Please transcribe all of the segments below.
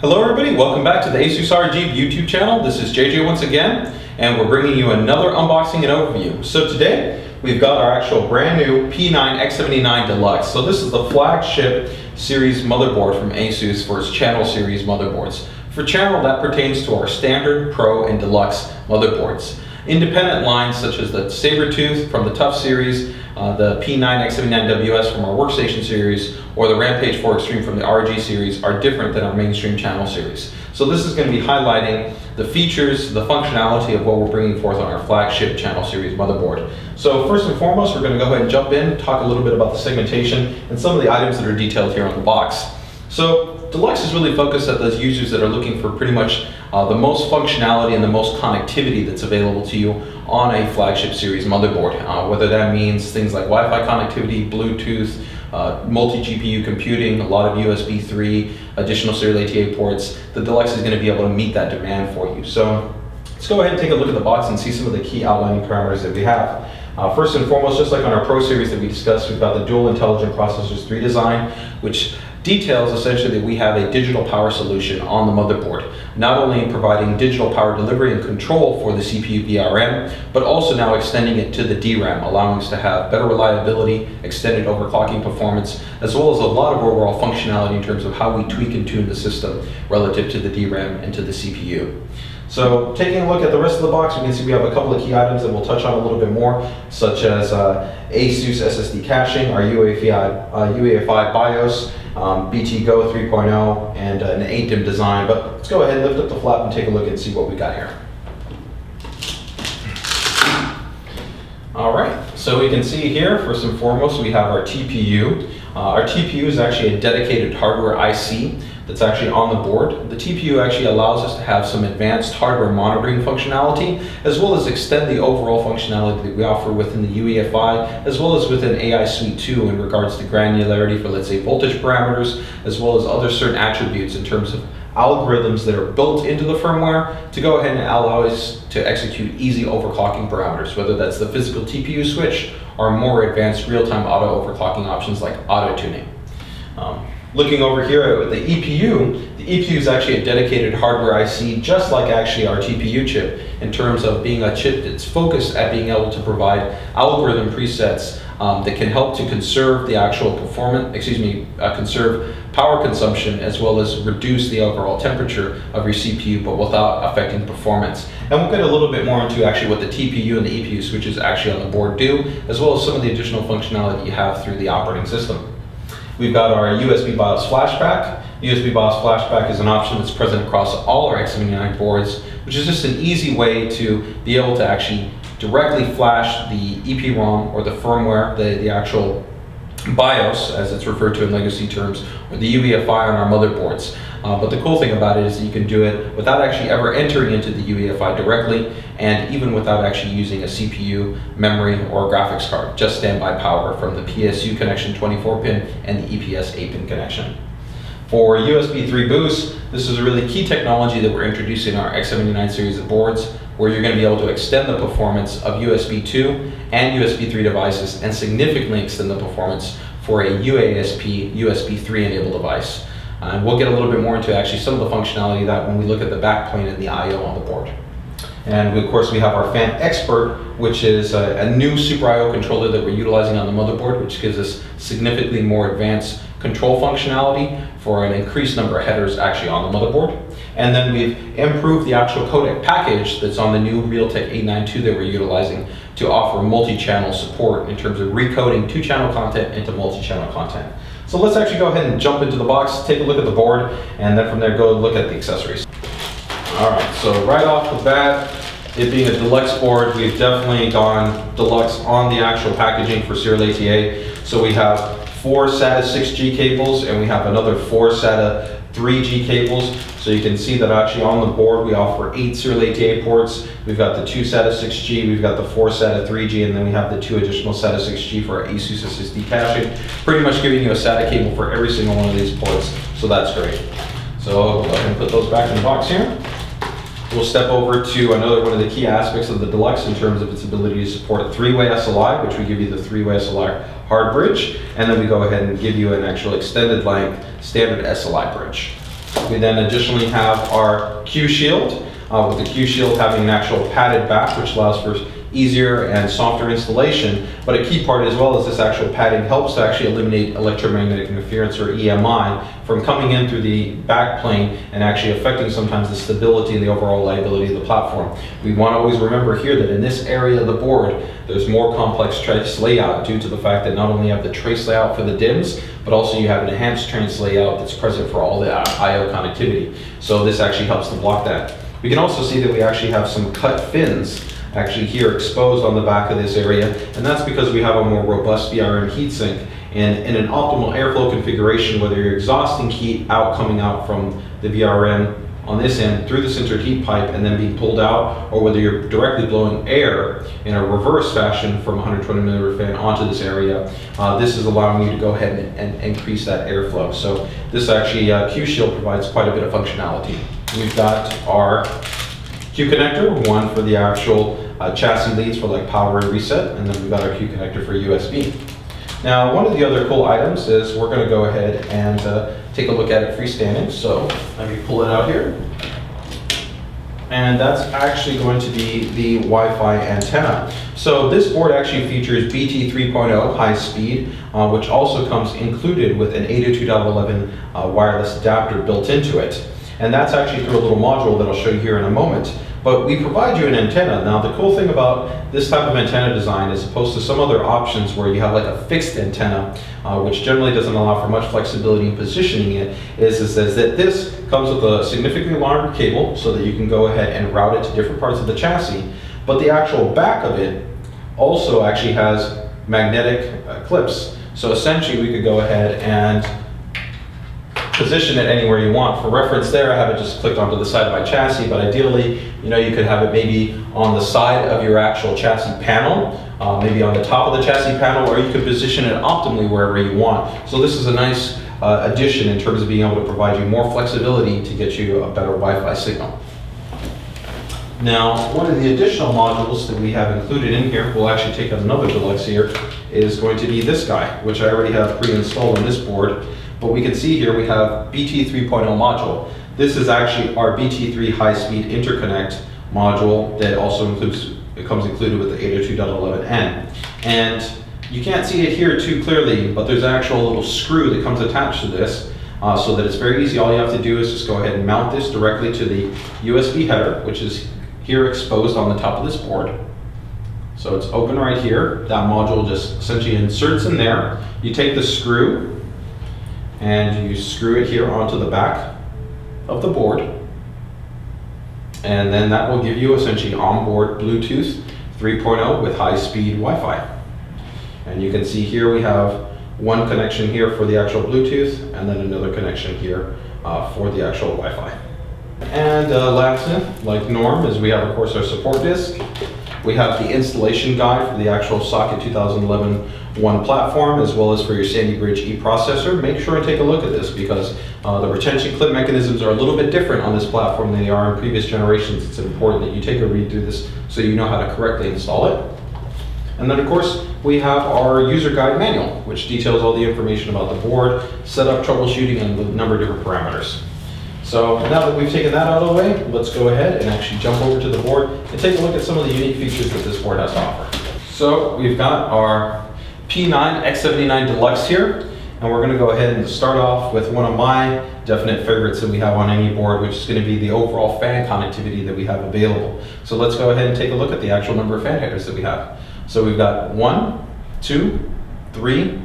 Hello everybody, welcome back to the ASUS RG YouTube channel. This is JJ once again, and we're bringing you another unboxing and overview. So today, we've got our actual brand new P9X79 Deluxe. So this is the flagship series motherboard from ASUS for its channel series motherboards. For channel, that pertains to our standard, pro, and deluxe motherboards. Independent lines such as the Sabertooth from the Tough series, the P9X79 WS from our workstation series, or the Rampage 4 Extreme from the RG series are different than our mainstream channel series. So this is going to be highlighting the features, the functionality of what we're bringing forth on our flagship channel series motherboard. So first and foremost, we're going to go ahead and jump in, talk a little bit about the segmentation and some of the items that are detailed here on the box. So Deluxe is really focused at those users that are looking for pretty much the most functionality and the most connectivity that's available to you on a flagship series motherboard. Whether that means things like Wi-Fi connectivity, Bluetooth, multi-GPU computing, a lot of USB 3, additional serial ATA ports, the Deluxe is going to be able to meet that demand for you. So let's go ahead and take a look at the box and see some of the key outlining parameters that we have. First and foremost, just like on our Pro series that we discussed, we've got the dual intelligent processors 3 design, which details essentially that we have a digital power solution on the motherboard, not only providing digital power delivery and control for the CPU VRM, but also now extending it to the DRAM, allowing us to have better reliability, extended overclocking performance, as well as a lot of overall functionality in terms of how we tweak and tune the system relative to the DRAM and to the CPU. So taking a look at the rest of the box, we can see we have a couple of key items that we'll touch on a little bit more, such as ASUS SSD Caching, our UEFI BIOS, BT Go 3.0, and an 8-DIMM design. But let's go ahead and lift up the flap and take a look and see what we got here. All right, so we can see here, first and foremost, we have our TPU. Our TPU is actually a dedicated hardware IC that's actually on the board. The TPU actually allows us to have some advanced hardware monitoring functionality, as well as extend the overall functionality that we offer within the UEFI, as well as within AI Suite 2 in regards to granularity for, let's say, voltage parameters, as well as other certain attributes in terms of algorithms that are built into the firmware to go ahead and allow us to execute easy overclocking parameters, whether that's the physical Tpu Switch or more advanced real-time auto overclocking options like auto tuning. Looking over here at the EPU is actually a dedicated hardware IC, just like actually our TPU chip, in terms of being a chip that's focused at being able to provide algorithm presets that can help to conserve the actual performance, conserve power consumption, as well as reduce the overall temperature of your CPU, but without affecting performance. And we'll get a little bit more into actually what the TPU and the EPU switches actually on the board do, as well as some of the additional functionality you have through the operating system. We've got our USB Bios Flashback. USB Bios Flashback is an option that's present across all our X79 boards, which is just an easy way to be able to actually directly flash the EEPROM or the firmware, the actual BIOS, as it's referred to in legacy terms, or the UEFI on our motherboards. But the cool thing about it is that you can do it without actually ever entering into the UEFI directly, and even without actually using a CPU, memory, or graphics card. Just standby power from the PSU connection 24-pin and the EPS 8-pin connection. For USB 3 boost, this is a really key technology that we're introducing in our X79 series of boards, where you're going to be able to extend the performance of USB 2 and USB 3 devices and significantly extend the performance for a UASP USB 3 enabled device. And we'll get a little bit more into actually some of the functionality of that when we look at the backplane and the I/O on the board. And of course we have our Fan Expert, which is a new Super I/O controller that we're utilizing on the motherboard, which gives us significantly more advanced control functionality for an increased number of headers actually on the motherboard. And then we've improved the actual codec package that's on the new Realtek 892 that we're utilizing to offer multi-channel support in terms of recoding 2-channel content into multi-channel content. So let's actually go ahead and jump into the box, take a look at the board, and then from there go look at the accessories. All right, so right off the bat, it being a deluxe board, we've definitely gone deluxe on the actual packaging for serial ATA. So we have 4 SATA 6G cables, and we have another 4 SATA 3G cables. So you can see that actually on the board we offer 8 serial ATA ports. We've got the 2 SATA 6G, we've got the 4 SATA 3G, and then we have the 2 additional SATA 6G for our ASUS SSD Caching, pretty much giving you a SATA cable for every single one of these ports, so that's great. So we'll go ahead and put those back in the box here. We'll step over to another one of the key aspects of the Deluxe in terms of its ability to support 3-way SLI, which we give you the 3-way SLI hard bridge, and then we go ahead and give you an actual extended length standard SLI bridge. We then additionally have our Q shield, with the Q shield having an actual padded back, which allows for easier and softer installation. But a key part as well is this actual padding helps to actually eliminate electromagnetic interference, or EMI, from coming in through the back plane and actually affecting sometimes the stability and the overall reliability of the platform. We want to always remember here that in this area of the board, there's more complex trace layout due to the fact that not only you have the trace layout for the DIMMs, but also you have an enhanced trace layout that's present for all the I/O connectivity. So this actually helps to block that. We can also see that we actually have some cut fins actually here exposed on the back of this area, and that's because we have a more robust VRM heatsink, and in an optimal airflow configuration, whether you're exhausting heat coming out from the VRM on this end through the sintered heat pipe and then being pulled out, or whether you're directly blowing air in a reverse fashion from a 120 millimeter fan onto this area, this is allowing you to go ahead and increase that airflow. So this actually, Q Shield provides quite a bit of functionality. We've got our Q connector, one for the actual chassis leads for like power and reset, and then we've got our Q connector for USB. Now, one of the other cool items is we're going to go ahead and take a look at it freestanding. So let me pull it out here. And that's actually going to be the Wi-Fi antenna. So this board actually features BT 3.0 high speed, which also comes included with an 802.11 wireless adapter built into it. And that's actually through a little module that I'll show you here in a moment. But we provide you an antenna. Now, the cool thing about this type of antenna design, as opposed to some other options where you have like a fixed antenna, which generally doesn't allow for much flexibility in positioning it, is that this comes with a significantly longer cable so that you can go ahead and route it to different parts of the chassis. But the actual back of it also actually has magnetic clips. So essentially, we could go ahead and position it anywhere you want. For reference there, I have it just clicked onto the side of my chassis, but ideally, you could have it maybe on the side of your actual chassis panel, maybe on the top of the chassis panel, or you could position it optimally wherever you want. So this is a nice addition in terms of being able to provide you more flexibility to get you a better Wi-Fi signal. Now, one of the additional modules that we have included in here, we'll actually take another Deluxe here, is going to be this guy, which I already have pre-installed on this board. But we can see here we have BT 3.0 module. This is actually our BT3 high-speed interconnect module that also comes included with the 802.11n. And you can't see it here too clearly, but there's an actual little screw that comes attached to this, so that it's very easy. All you have to do is just go ahead and mount this directly to the USB header, which is here exposed on the top of this board. So it's open right here. That module just essentially inserts in there. You take the screw and you screw it here onto the back of the board, and then that will give you essentially onboard Bluetooth 3.0 with high-speed Wi-Fi. And you can see here we have one connection here for the actual Bluetooth, and then another connection here for the actual Wi-Fi. And lastly, like norm, is we have of course our support disk. We have the installation guide for the actual socket 2011-1 platform, as well as for your Sandy Bridge E processor. Make sure and take a look at this, because the retention clip mechanisms are a little bit different on this platform than they are in previous generations. It's important that you take a read through this so you know how to correctly install it. And then of course, we have our user guide manual, which details all the information about the board, setup, troubleshooting, and a number of different parameters. So now that we've taken that out of the way, let's go ahead and actually jump over to the board and take a look at some of the unique features that this board has to offer. So we've got our P9X79 Deluxe here, and we're going to go ahead and start off with one of my definite favorites that we have on any board, which is going to be the overall fan connectivity that we have available. So let's go ahead and take a look at the actual number of fan headers that we have. So we've got 1, 2, 3,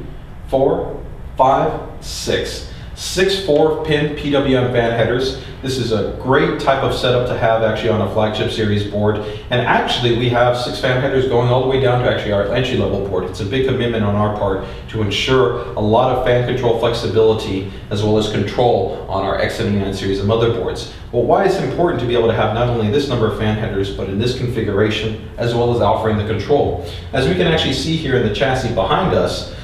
4, 5, 6. 6 4-pin PWM fan headers. This is a great type of setup to have actually on a flagship series board. And actually we have 6 fan headers going all the way down to actually our entry-level board. It's a big commitment on our part to ensure a lot of fan control flexibility as well as control on our X79 series of motherboards. Well, why it's important to be able to have not only this number of fan headers, but in this configuration, as well as offering the control. As we can actually see here in the chassis behind us,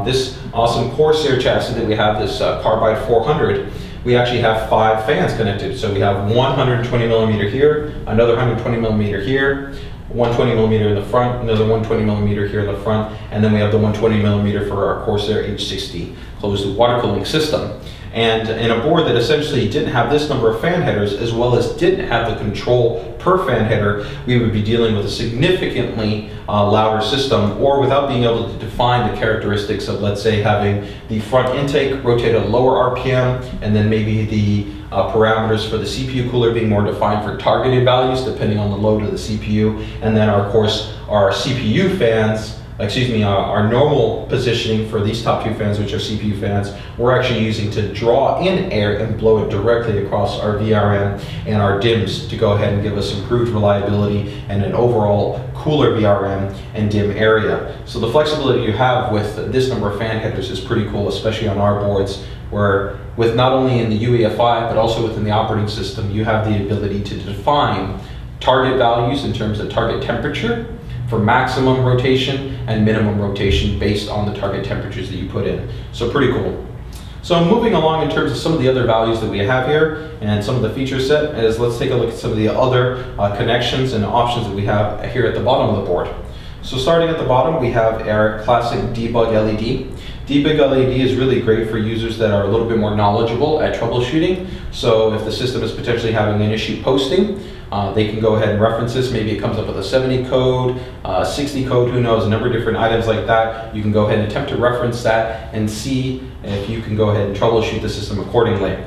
this awesome Corsair chassis that we have, this Carbide 400, we actually have 5 fans connected. So we have 120 millimeter here, another 120 millimeter here, 120 millimeter in the front, another 120 millimeter here in the front, and then we have the 120 millimeter for our Corsair H60 closed loop water cooling system. And in a board that essentially didn't have this number of fan headers, as well as didn't have the control per fan header, we would be dealing with a significantly louder system, or without being able to define the characteristics of, let's say, having the front intake rotate at a lower RPM, and then maybe the parameters for the CPU cooler being more defined for targeted values depending on the load of the CPU, and then of course our CPU fans, our normal positioning for these top two fans, which are CPU fans, we're actually using to draw in air and blow it directly across our VRM and our DIMMs to go ahead and give us improved reliability and an overall cooler VRM and DIMM area. So the flexibility you have with this number of fan headers is pretty cool, especially on our boards, where with not only in the UEFI but also within the operating system, you have the ability to define target values in terms of target temperature for maximum rotation and minimum rotation based on the target temperatures that you put in. So pretty cool. So moving along in terms of some of the other values that we have here and some of the feature set is, let's take a look at some of the other connections and options that we have here at the bottom of the board. So starting at the bottom, we have our classic debug LED. Debug LED is really great for users that are a little bit more knowledgeable at troubleshooting. So if the system is potentially having an issue posting, they can go ahead and reference this. Maybe it comes up with a 70 code, 60 code, who knows, a number of different items like that. You can go ahead and attempt to reference that and see if you can go ahead and troubleshoot the system accordingly.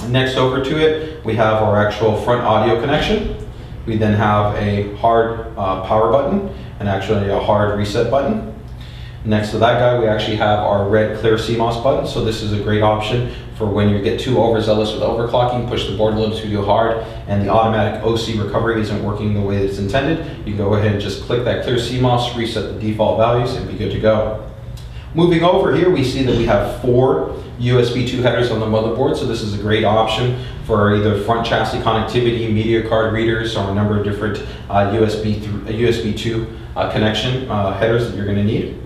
Next over to it, we have our actual front audio connection. We then have a hard power button and actually a hard reset button. Next to that guy, we actually have our red clear Cmos button. So this is a great option for when you get too overzealous with overclocking, push the board a little too hard, and the automatic OC recovery isn't working the way that it's intended. You can go ahead and just click that clear Cmos, reset the default values, and be good to go. Moving over here, we see that we have 4 USB 2 headers on the motherboard. So this is a great option for either front chassis connectivity, media card readers, or a number of different USB 2 connection headers that you're going to need.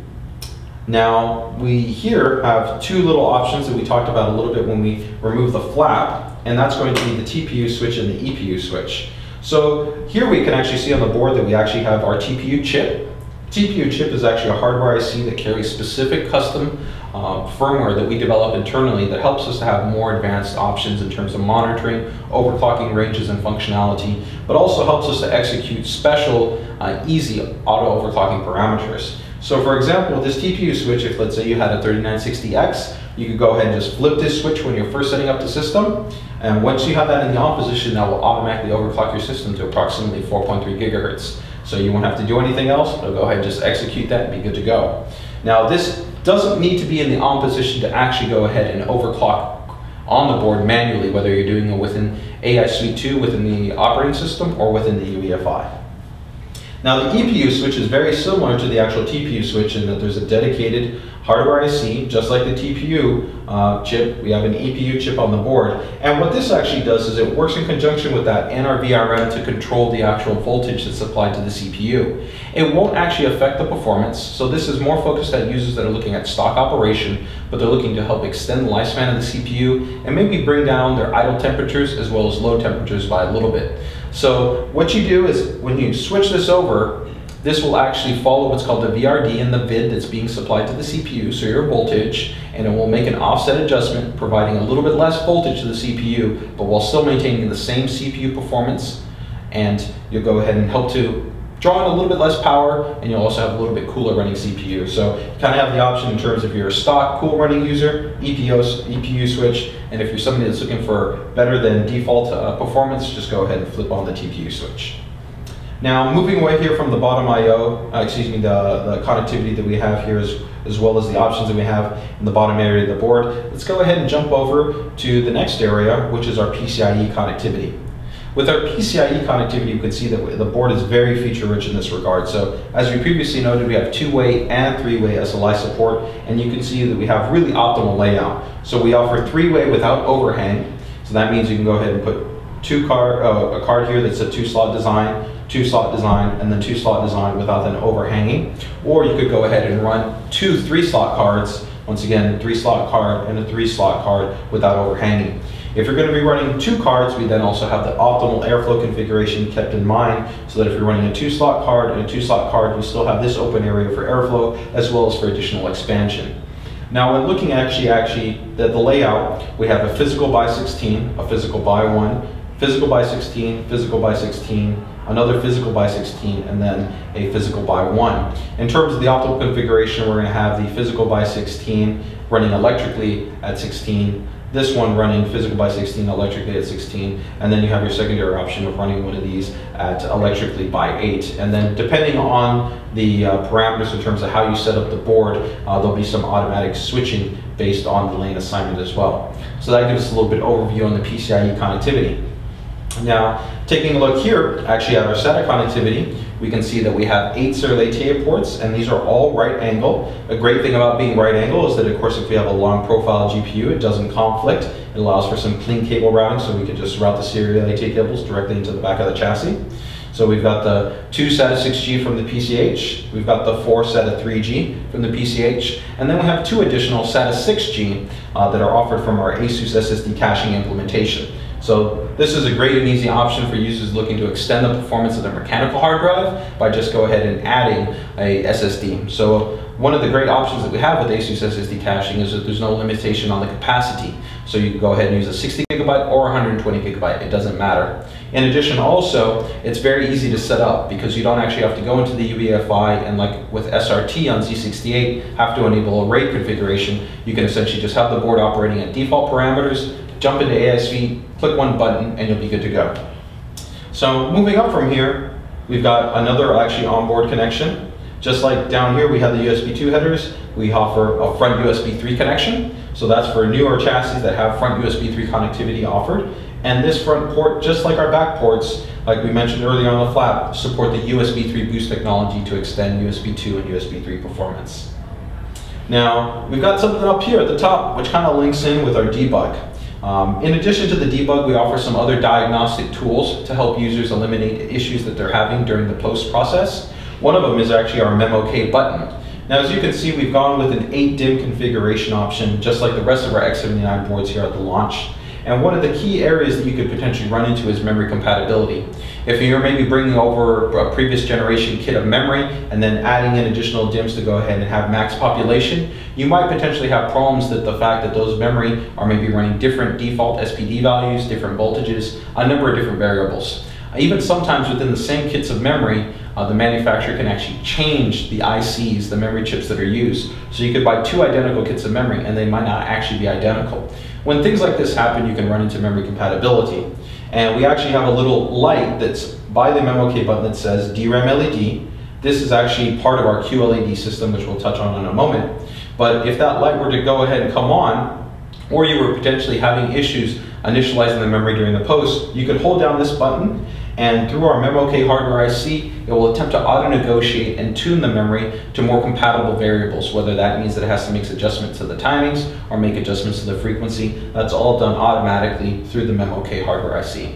Now, we here have 2 little options that we talked about a little bit when we remove the flap, and that's going to be the Tpu switch and the Ppu switch. So here we can actually see on the board that we actually have our Tpu chip. Tpu chip is actually a hardware IC that carries specific custom firmware that we develop internally that helps us to have more advanced options in terms of monitoring, overclocking ranges and functionality, but also helps us to execute special, easy auto overclocking parameters. So for example, with this Tpu switch, if let's say you had a 3960X, you could go ahead and just flip this switch when you're first setting up the system. And once you have that in the on position, that will automatically overclock your system to approximately 4.3 gigahertz. So you won't have to do anything else. It'll go ahead and just execute that and be good to go. Now this doesn't need to be in the on position to actually go ahead and overclock on the board manually, whether you're doing it within AI Suite 2 within the operating system or within the UEFI. Now the Ppu switch is very similar to the actual Tpu switch in that there's a dedicated hardware IC, just like the Tpu chip. We have an Ppu chip on the board, and what this actually does is it works in conjunction with that and our VRM to control the actual voltage that's applied to the CPU. It won't actually affect the performance, so this is more focused at users that are looking at stock operation, but they're looking to help extend the lifespan of the CPU and maybe bring down their idle temperatures as well as load temperatures by a little bit. So what you do is when you switch this over, this will actually follow what's called the VRD in the vid that's being supplied to the CPU, so your voltage, and it will make an offset adjustment, providing a little bit less voltage to the CPU, but while still maintaining the same CPU performance, and you'll go ahead and help to draw in a little bit less power, and you'll also have a little bit cooler running CPU. So you kind of have the option in terms of your stock cool running user, Ppu switch, and if you're somebody that's looking for better than default performance, just go ahead and flip on the Tpu switch. Now, moving away here from the bottom I/O, the connectivity that we have here, as well as the options that we have in the bottom area of the board, let's go ahead and jump over to the next area, which is our PCIe connectivity. With our PCIe connectivity, you can see that the board is very feature-rich in this regard. So, as we previously noted, we have 2-way and 3-way SLI support, and you can see that we have really optimal layout. So we offer 3-way without overhang. So that means you can go ahead and put a card here that's a 2-slot design, 2-slot design, and then 2-slot design without an overhanging. Or you could go ahead and run 2 3-slot cards, once again, 3-slot card and a 3-slot card without overhanging. If you're going to be running 2 cards, we then also have the optimal airflow configuration kept in mind, so that if you're running a 2-slot card and a 2-slot card, you still have this open area for airflow as well as for additional expansion. Now when looking at the layout, we have a physical by 16, a physical by 1, physical by 16, physical by 16, another physical by 16, and then a physical by 1. In terms of the optical configuration, we're going to have the physical by 16 running electrically at 16, this one running physical by 16 electrically at 16, and then you have your secondary option of running one of these at electrically by 8. And then depending on the parameters in terms of how you set up the board, there'll be some automatic switching based on the lane assignment as well. So that gives us a little bit overview on the PCIe connectivity. Now, taking a look here, actually at our SATA connectivity, we can see that we have 8 serial ATA ports, and these are all right angle. A great thing about being right angle is that, of course, if we have a long profile GPU, it doesn't conflict. It allows for some clean cable routing, so we can just route the serial ATA cables directly into the back of the chassis. So we've got the 2 SATA 6G from the PCH, we've got the 4 SATA 3G from the PCH, and then we have 2 additional SATA 6G that are offered from our ASUS SSD Caching implementation. So this is a great and easy option for users looking to extend the performance of their mechanical hard drive by just go ahead and adding a SSD. So one of the great options that we have with ASUS SSD caching is that there's no limitation on the capacity. So you can go ahead and use a 60 gigabyte or 120 gigabyte, it doesn't matter. In addition also, it's very easy to set up because you don't actually have to go into the UEFI and, like with SRT on Z68, have to enable a RAID configuration. You can essentially just have the board operating at default parameters, jump into ASV, click one button, and you'll be good to go. So moving up from here, we've got another onboard connection. Just like down here we have the USB 2 headers, we offer a front USB 3 connection. So that's for newer chassis that have front USB 3 connectivity offered. And this front port, just like our back ports, like we mentioned earlier on the flap, support the USB 3 boost technology to extend USB 2 and USB 3 performance. Now, we've got something up here at the top which kind of links in with our debug. In addition to the debug, we offer some other diagnostic tools to help users eliminate issues that they're having during the post process. One of them is actually our MemOK button. Now, as you can see, we've gone with an 8-DIMM configuration option, just like the rest of our X79 boards here at the launch. And one of the key areas that you could potentially run into is memory compatibility. If you're maybe bringing over a previous generation kit of memory and then adding in additional DIMMs to go ahead and have max population, you might potentially have problems that the fact that those memory are maybe running different default SPD values, different voltages, a number of different variables. Even sometimes within the same kits of memory, the manufacturer can actually change the ICs, the memory chips that are used. So you could buy 2 identical kits of memory and they might not actually be identical. When things like this happen, you can run into memory compatibility. And we actually have a little light that's by the MemOK button that says DRAM LED. This is actually part of our QLED system, which we'll touch on in a moment. But if that light were to go ahead and come on, or you were potentially having issues initializing the memory during the post, you could hold down this button, and through our MemOK hardware IC, it will attempt to auto-negotiate and tune the memory to more compatible variables, whether that means that it has to make adjustments to the timings or make adjustments to the frequency. That's all done automatically through the MemOK hardware IC.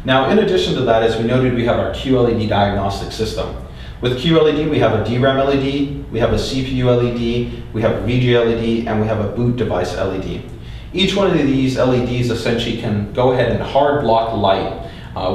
Now, in addition to that, as we noted, we have our QLED diagnostic system. With QLED, we have a DRAM LED, we have a CPU LED, we have a VGA LED, and we have a boot device LED. Each one of these LEDs essentially can go ahead and hard block light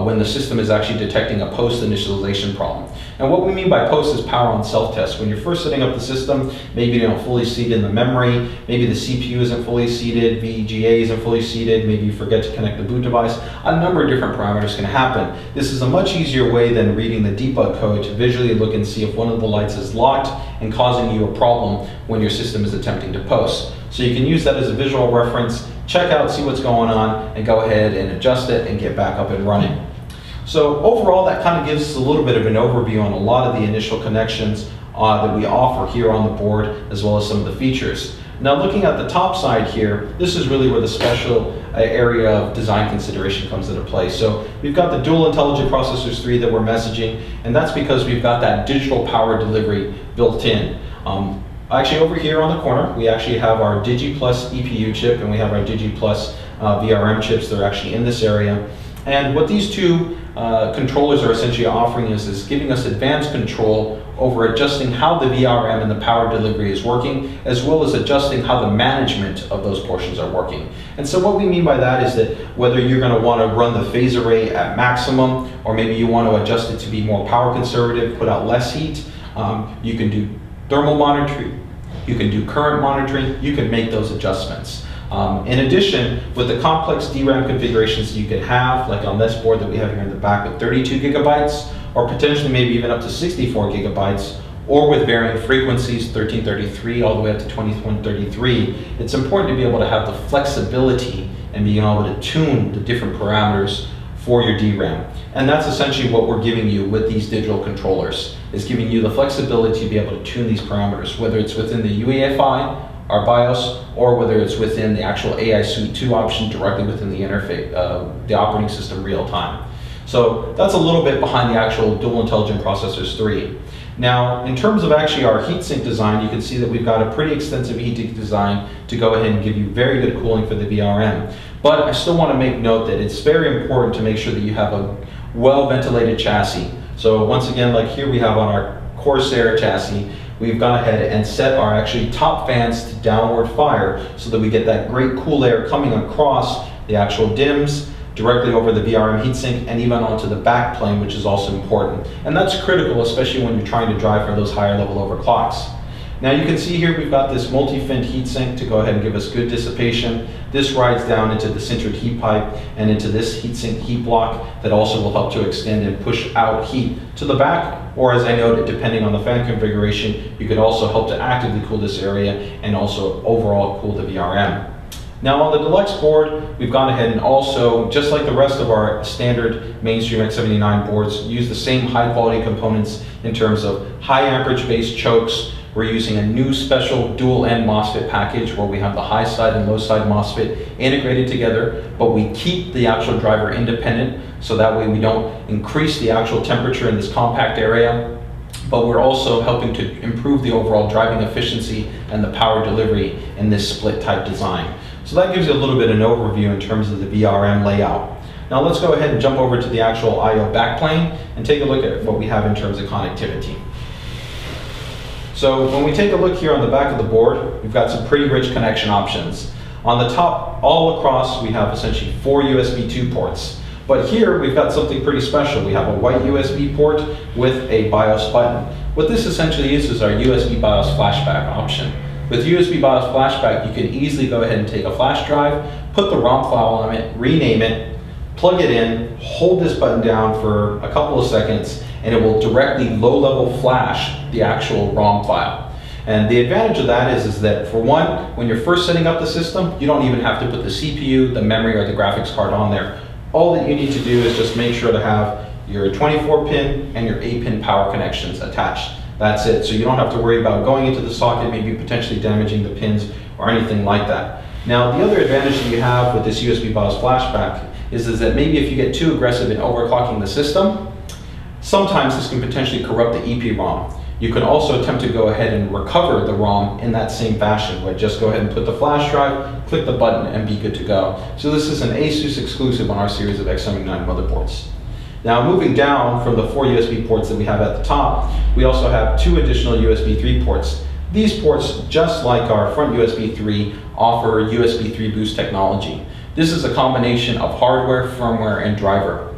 when the system is actually detecting a post-initialization problem. And what we mean by post is power on self-test. When you're first setting up the system, maybe you don't fully seat in the memory, maybe the CPU isn't fully seated, VGA isn't fully seated, maybe you forget to connect the boot device. A number of different parameters can happen. This is a much easier way than reading the debug code to visually look and see if one of the lights is locked and causing you a problem when your system is attempting to post. So you can use that as a visual reference, check out, see what's going on, and go ahead and adjust it and get back up and running. So overall, that kind of gives us a little bit of an overview on a lot of the initial connections that we offer here on the board, as well as some of the features. Now, looking at the top side here, this is really where the special area of design consideration comes into play. So we've got the dual intelligent processors 3 that we're messaging, and that's because we've got that digital power delivery built in. Actually, over here on the corner, we actually have our Digi Plus EPU chip, and we have our Digi Plus VRM chips. They're actually in this area. And what these 2 controllers are essentially offering is giving us advanced control over adjusting how the VRM and the power delivery is working, as well as adjusting how the management of those portions are working. And so what we mean by that is that whether you're going to want to run the phase array at maximum, or maybe you want to adjust it to be more power conservative, put out less heat, you can do thermal monitoring, you can do current monitoring, you can make those adjustments. In addition, with the complex DRAM configurations you could have, like on this board that we have here in the back with 32 gigabytes, or potentially maybe even up to 64 gigabytes, or with varying frequencies, 1333 all the way up to 2133, it's important to be able to have the flexibility and being able to tune the different parameters for your DRAM. And that's essentially what we're giving you with these digital controllers, is giving you the flexibility to be able to tune these parameters, whether it's within the UEFI, our BIOS, or whether it's within the actual AI Suite 2 option directly within the interface, the operating system real time. So that's a little bit behind the actual Dual Intelligent Processors 3. Now, in terms of actually our heatsink design, you can see that we've got a pretty extensive heatsink design to go ahead and give you very good cooling for the VRM. But I still want to make note that it's very important to make sure that you have a well-ventilated chassis. So once again, like here we have on our Corsair chassis, we've gone ahead and set our actually top fans to downward fire so that we get that great cool air coming across the actual DIMMs, directly over the VRM heatsink, and even onto the back plane, which is also important. And that's critical, especially when you're trying to drive for those higher level overclocks. Now you can see here we've got this multi-fin heatsink to go ahead and give us good dissipation. This rides down into the sintered heat pipe and into this heatsink heat block that also will help to extend and push out heat to the back, or as I noted, depending on the fan configuration, you could also help to actively cool this area and also overall cool the VRM. Now on the Deluxe board, we've gone ahead and also, just like the rest of our standard mainstream X79 boards, use the same high quality components in terms of high amperage based chokes. We're using a new special dual end MOSFET package where we have the high side and low side MOSFET integrated together, but we keep the actual driver independent, so that way we don't increase the actual temperature in this compact area, but we're also helping to improve the overall driving efficiency and the power delivery in this split type design. So that gives you a little bit of an overview in terms of the VRM layout. Now let's go ahead and jump over to the actual I/O backplane and take a look at what we have in terms of connectivity. So when we take a look here on the back of the board, we've got some pretty rich connection options. On the top, all across, we have essentially 4 USB 2 ports. But here, we've got something pretty special. We have a white USB port with a BIOS button. What this essentially is our USB BIOS Flashback option. With USB BIOS Flashback, you can easily go ahead and take a flash drive, put the ROM file on it, rename it, plug it in, hold this button down for a couple of seconds, and it will directly low-level flash the actual ROM file. And the advantage of that is that, for one, when you're first setting up the system, you don't even have to put the CPU, the memory, or the graphics card on there. All that you need to do is just make sure to have your 24-pin and your 8-pin power connections attached. That's it. So you don't have to worry about going into the socket, maybe potentially damaging the pins or anything like that. Now, the other advantage that you have with this USB BIOS Flashback is that maybe if you get too aggressive in overclocking the system, sometimes this can potentially corrupt the EPROM. You can also attempt to go ahead and recover the ROM in that same fashion, where just go ahead and put the flash drive, click the button, and be good to go. So this is an ASUS exclusive on our series of X79 motherboards. Now, moving down from the 4 USB ports that we have at the top, we also have 2 additional USB 3 ports. These ports, just like our front USB 3, offer USB 3 boost technology. This is a combination of hardware, firmware, and driver.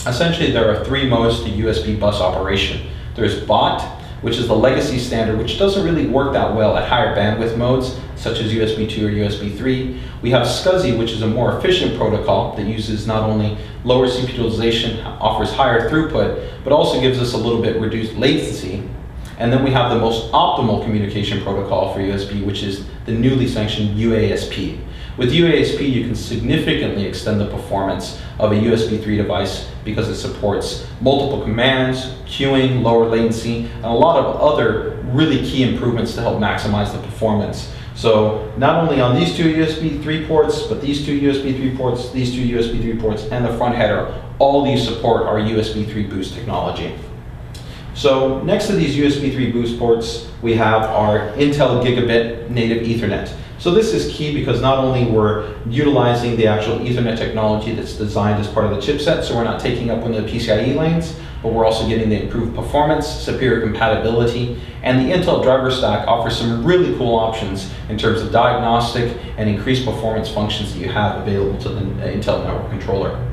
Essentially, there are 3 modes to USB bus operation. There's BOT, which is the legacy standard, which doesn't really work that well at higher bandwidth modes, such as USB 2 or USB 3. We have SCSI, which is a more efficient protocol that uses not only lower CPU utilization, offers higher throughput, but also gives us a little bit reduced latency. And then we have the most optimal communication protocol for USB, which is the newly sanctioned UASP. With UASP, you can significantly extend the performance of a USB 3 device because it supports multiple commands, queuing, lower latency, and a lot of other really key improvements to help maximize the performance. So not only on these 2 USB 3 ports, but these 2 USB 3 ports, these 2 USB 3 ports, and the front header, all these support our USB 3 boost technology. So next to these USB 3 boost ports, we have our Intel Gigabit native Ethernet. So this is key because not only we're utilizing the actual Ethernet technology that's designed as part of the chipset, so we're not taking up one of the PCIe lanes, but we're also getting the improved performance, superior compatibility, and the Intel driver stack offers some really cool options in terms of diagnostic and increased performance functions that you have available to the Intel network controller.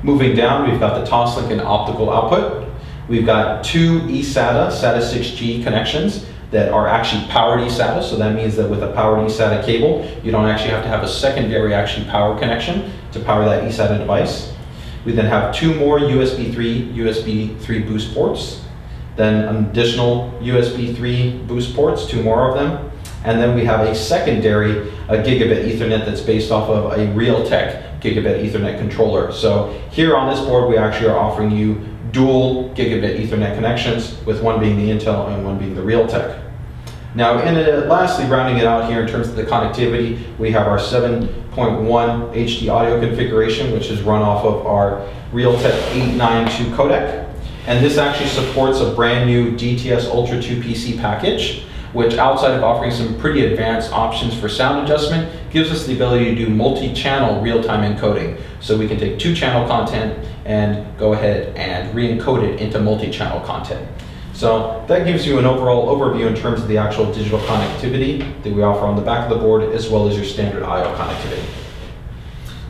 Moving down, we've got the Toslink and optical output. We've got 2 eSATA, SATA 6G connections that are actually powered eSATA. So that means that with a powered eSATA cable, you don't actually have to have a secondary power connection to power that eSATA device. We then have 2 more USB 3 boost ports, then an additional USB 3 boost ports, 2 more of them. And then we have a secondary gigabit Ethernet that's based off of a Realtek gigabit Ethernet controller. So here on this board, we actually are offering you dual gigabit Ethernet connections, with one being the Intel and one being the Realtek. Now, lastly, rounding it out here in terms of the connectivity, we have our 7.1 HD audio configuration, which is run off of our Realtek 892 codec. And this actually supports a brand new DTS Ultra 2 PC package, which, outside of offering some pretty advanced options for sound adjustment, gives us the ability to do multi-channel real-time encoding. So we can take 2-channel content and go ahead and re-encode it into multi-channel content. So that gives you an overall overview in terms of the actual digital connectivity that we offer on the back of the board, as well as your standard I/O connectivity.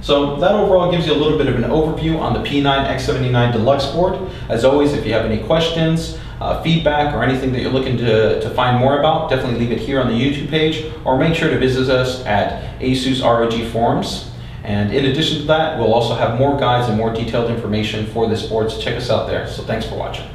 So that overall gives you a little bit of an overview on the P9X79 Deluxe board. As always, if you have any questions, feedback, or anything that you're looking to find more about, definitely leave it here on the YouTube page, or make sure to visit us at ASUS ROG forums. And in addition to that, we'll also have more guides and more detailed information for this board, so check us out there. So thanks for watching.